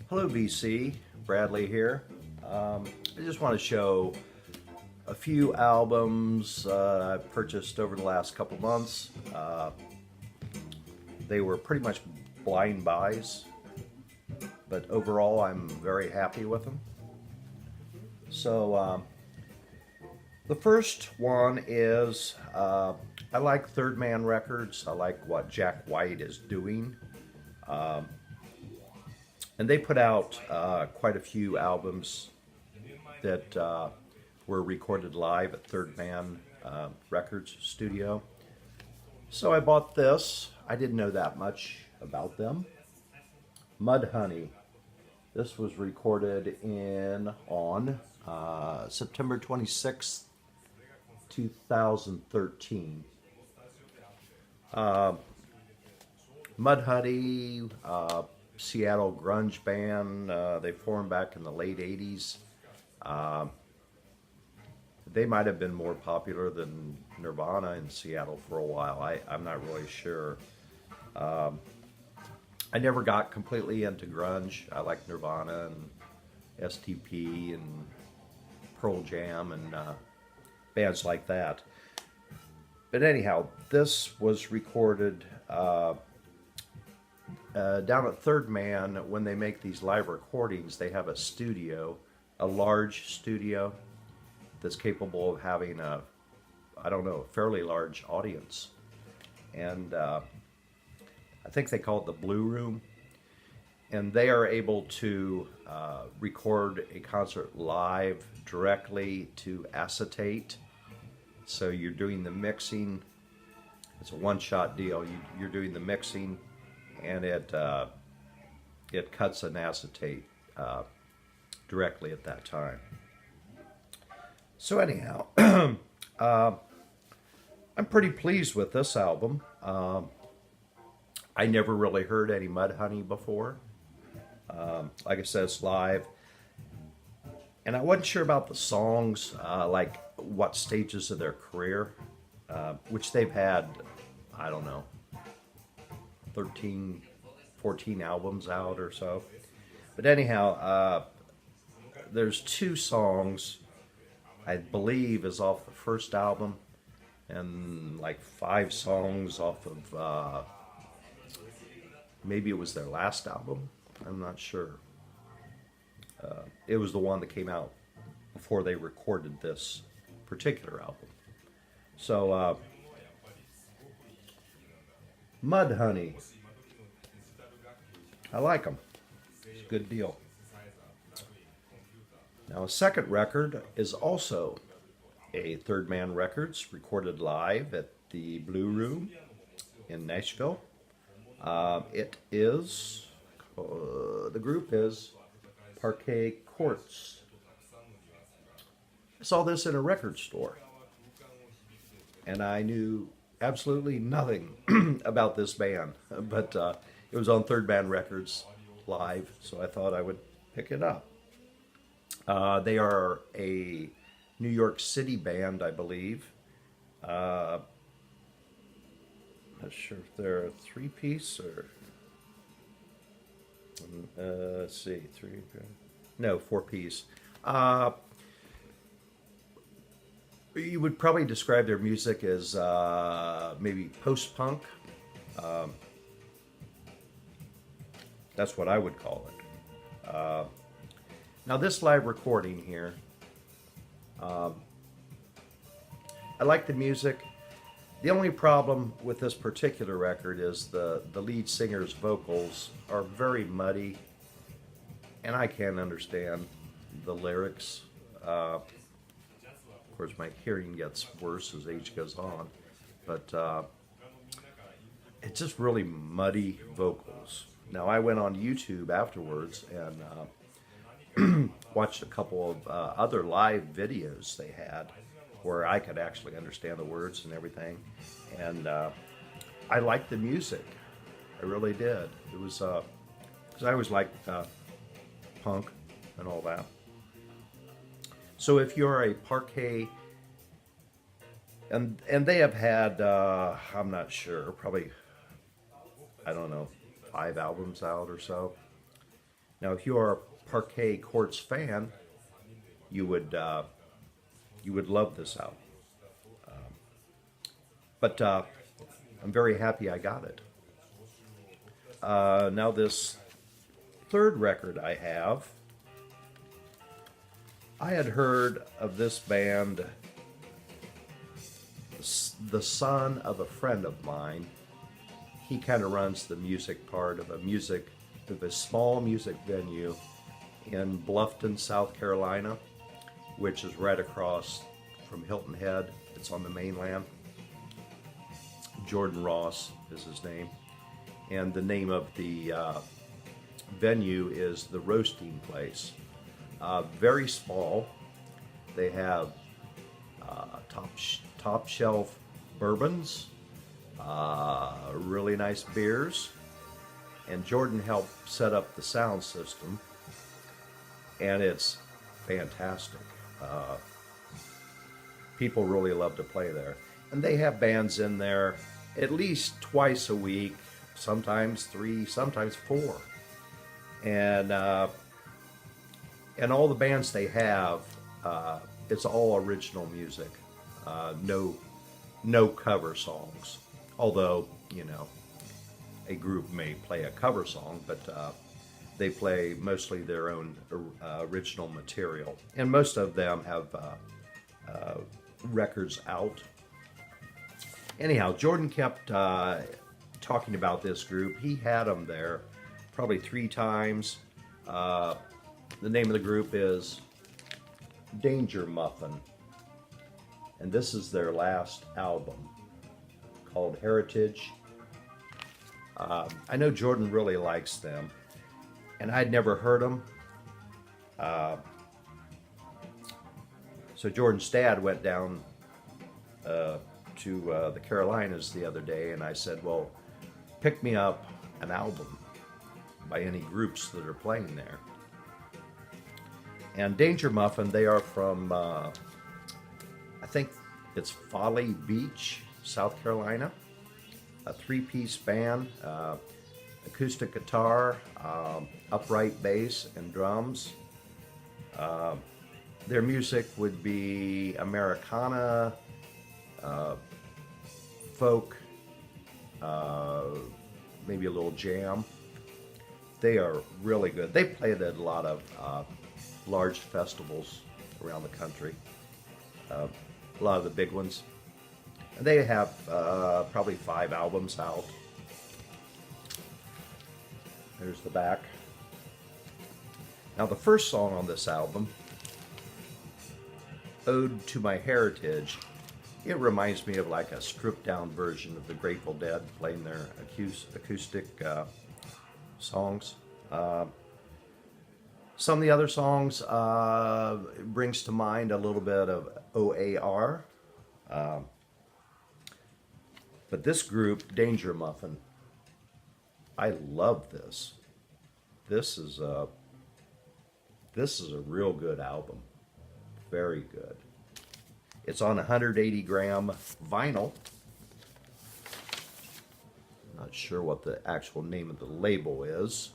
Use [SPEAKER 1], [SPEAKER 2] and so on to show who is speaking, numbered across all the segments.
[SPEAKER 1] Hello VC, Bradley here. I just want to show a few albums I've purchased over the last couple months. They were pretty much blind buys, but overall I'm very happy with them. So the first one is I like Third Man Records. I like what Jack White is doing. And they put out quite a few albums that were recorded live at Third Man Records studio. So I bought this. I didn't know that much about them. Mudhoney. This was recorded on September 26th, 2013. Mudhoney, Seattle grunge band. They formed back in the late 80s. They might have been more popular than Nirvana in Seattle for a while. I'm not really sure. I never got completely into grunge. I like Nirvana and STP and Pearl Jam and bands like that. But anyhow, this was recorded down at Third Man. When they make these live recordings, they have a studio, a large studio that's capable of having a fairly large audience. And I think they call it the Blue Room. And they are able to record a concert live directly to acetate. So you're doing the mixing. It's a one-shot deal. You're doing the mixing, and it cuts an acetate directly at that time. So anyhow, I'm pretty pleased with this album. I never really heard any Mudhoney before. Like I said, it's live. And I wasn't sure about the songs, like what stages of their career, which they've had, 13, 14 albums out or so. But anyhow, there's two songs, I believe, is off the first album, and like 5 songs off of, maybe it was their last album. I'm not sure. It was the one that came out before they recorded this particular album. So, Mudhoney. I like them. It's a good deal. Now, a second record is also a Third Man Records, recorded live at the Blue Room in Nashville. It is, the group is Parquet Courts. I saw this in a record store, and I knew absolutely nothing about this band, but it was on Third Man Records live, so I thought I would pick it up. They are a New York City band, I believe. Not sure if they're a 3-piece or let's see, 4-piece. You would probably describe their music as maybe post-punk. That's what I would call it. Now this live recording here, I like the music. The only problem with this particular record is the lead singer's vocals are very muddy, and I can't understand the lyrics. Of course, my hearing gets worse as age goes on, but it's just really muddy vocals. Now, I went on YouTube afterwards and watched a couple of other live videos they had where I could actually understand the words and everything. And I liked the music. I really did. It was, because I always liked punk and all that. So if you're a Parquet, and they have had, I'm not sure, probably, I don't know, 5 albums out or so. Now, if you are a parquet courts fan, you would love this album. But I'm very happy I got it. Now, this third record I have, I had heard of this band, the son of a friend of mine. He kind of runs the music part of a small music venue in Bluffton, South Carolina, which is right across from Hilton Head. It's on the mainland. Jordan Ross is his name. And the name of the venue is the Roasting Place. Very small. They have top shelf bourbons, really nice beers, and Jordan helped set up the sound system, and it's fantastic. People really love to play there, and they have bands in there at least twice a week, sometimes 3, sometimes 4, and all the bands they have, it's all original music, no cover songs. Although, a group may play a cover song, but they play mostly their own original material. And most of them have records out. Anyhow, Jordan kept talking about this group. He had them there probably 3 times. The name of the group is Danger Muffin. And this is their last album called Heritage. I know Jordan really likes them, and I'd never heard them. So Jordan's dad went down to the Carolinas the other day, and I said, well, pick me up an album by any groups that are playing there. And Danger Muffin, they are from, I think it's Folly Beach, South Carolina. A 3-piece band, acoustic guitar, upright bass, and drums. Their music would be Americana, folk, maybe a little jam. They are really good. They played at a lot of large festivals around the country, a lot of the big ones. And they have probably 5 albums out. There's the back. Now, the first song on this album, Ode to My Heritage, it reminds me of like a stripped down version of the Grateful Dead playing their acoustic songs. Some of the other songs brings to mind a little bit of OAR. But this group, Danger Muffin, I love this. This is a real good album. Very good. It's on 180 gram vinyl. Not sure what the actual name of the label is.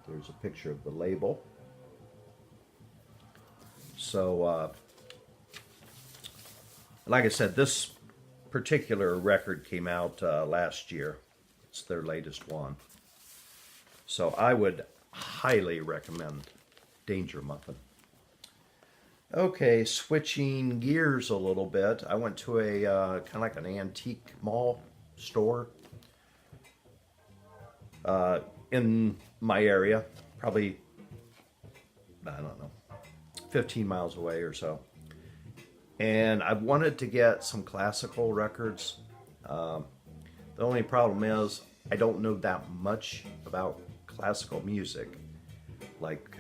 [SPEAKER 1] There's a picture of the label. So, like I said, this particular record came out last year. It's their latest one. So I would highly recommend Danger Muffin. Okay, switching gears a little bit. I went to a kind of like an antique mall store in my area, probably, I don't know, 15 miles away or so. And I wanted to get some classical records. The only problem is I don't know that much about classical music, like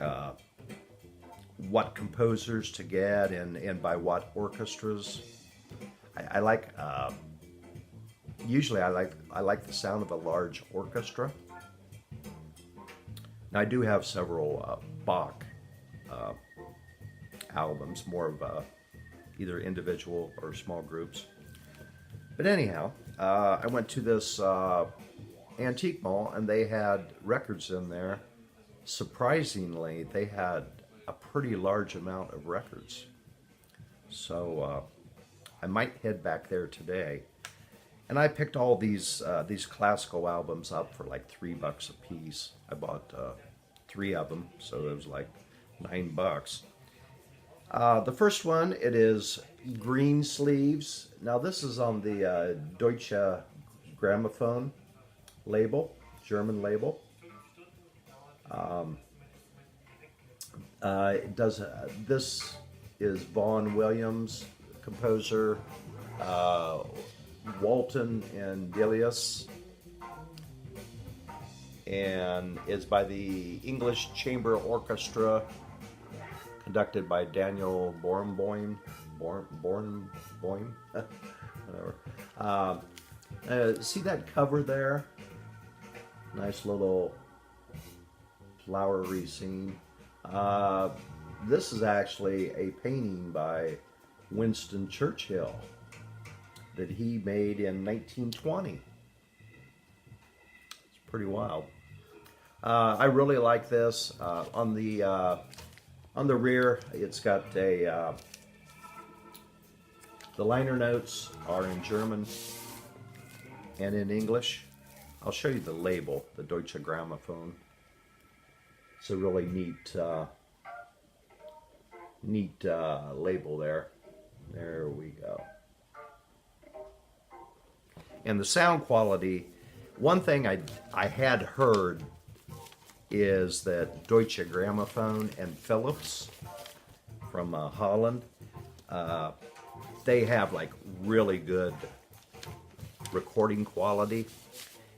[SPEAKER 1] what composers to get and by what orchestras. I like usually I like the sound of a large orchestra. Now I do have several Bach albums, more of either individual or small groups. But anyhow, I went to this antique mall, and they had records in there. Surprisingly, they had a pretty large amount of records. So I might head back there today. And I picked all these classical albums up for like $3 a piece. I bought 3 of them, so it was like $9. The first one, it is Green Sleeves. Now this is on the Deutsche Grammophon label, German label. It does. This is Vaughan Williams, composer, Walton and Delius, and is by the English Chamber Orchestra, conducted by Daniel Bornboim, whatever. See that cover there? Nice little flowery scene. This is actually a painting by Winston Churchill that he made in 1920. It's pretty wild. I really like this. On the rear, it's got a the liner notes are in German and in English. I'll show you the label, the Deutsche Grammophon. It's a really neat label there. There we go. And the sound quality, one thing I had heard is that Deutsche Grammophon and Philips from Holland, they have like really good recording quality,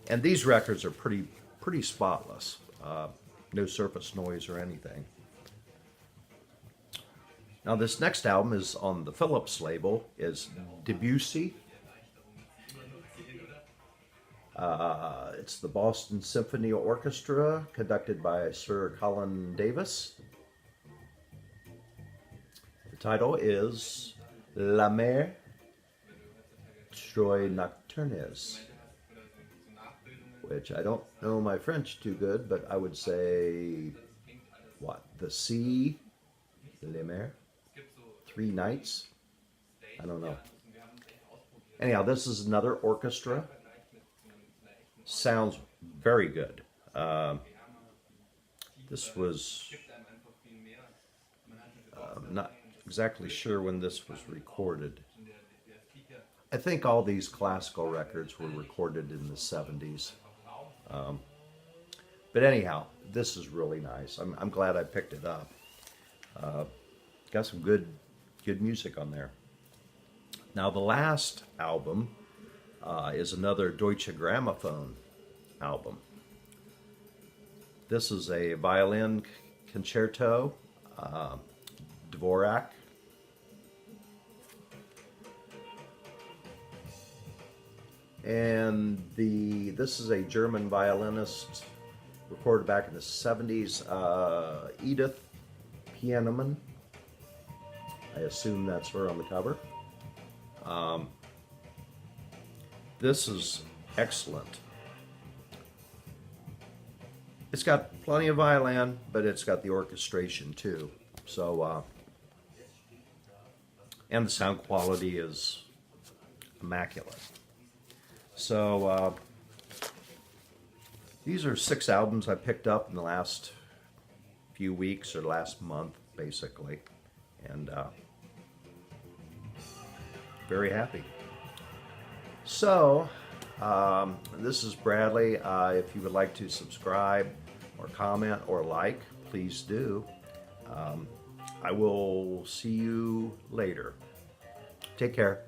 [SPEAKER 1] and these records are pretty spotless. No surface noise or anything. Now this next album is on the Philips label, is Debussy. It's the Boston Symphony Orchestra, conducted by Sir Colin Davis. The title is La Mer Trois Nocturnes, which I don't know my French too good, but I would say, what, the sea, Le Mer, 3 nights? I don't know. Anyhow, this is another orchestra. Sounds very good. This was, I'm not exactly sure when this was recorded. I think all these classical records were recorded in the 70s. But anyhow, this is really nice. I'm glad I picked it up. Got some good music on there. Now the last album is another Deutsche Grammophon album. This is a violin concerto, Dvorak. And this is a German violinist, recorded back in the 70s, Edith Pianeman. I assume that's her on the cover. This is excellent. It's got plenty of violin, but it's got the orchestration too. So, and the sound quality is immaculate. So, these are 6 albums I picked up in the last few weeks or last month, basically, and very happy. So, this is Bradley. If you would like to subscribe or comment or like, please do. I will see you later. Take care.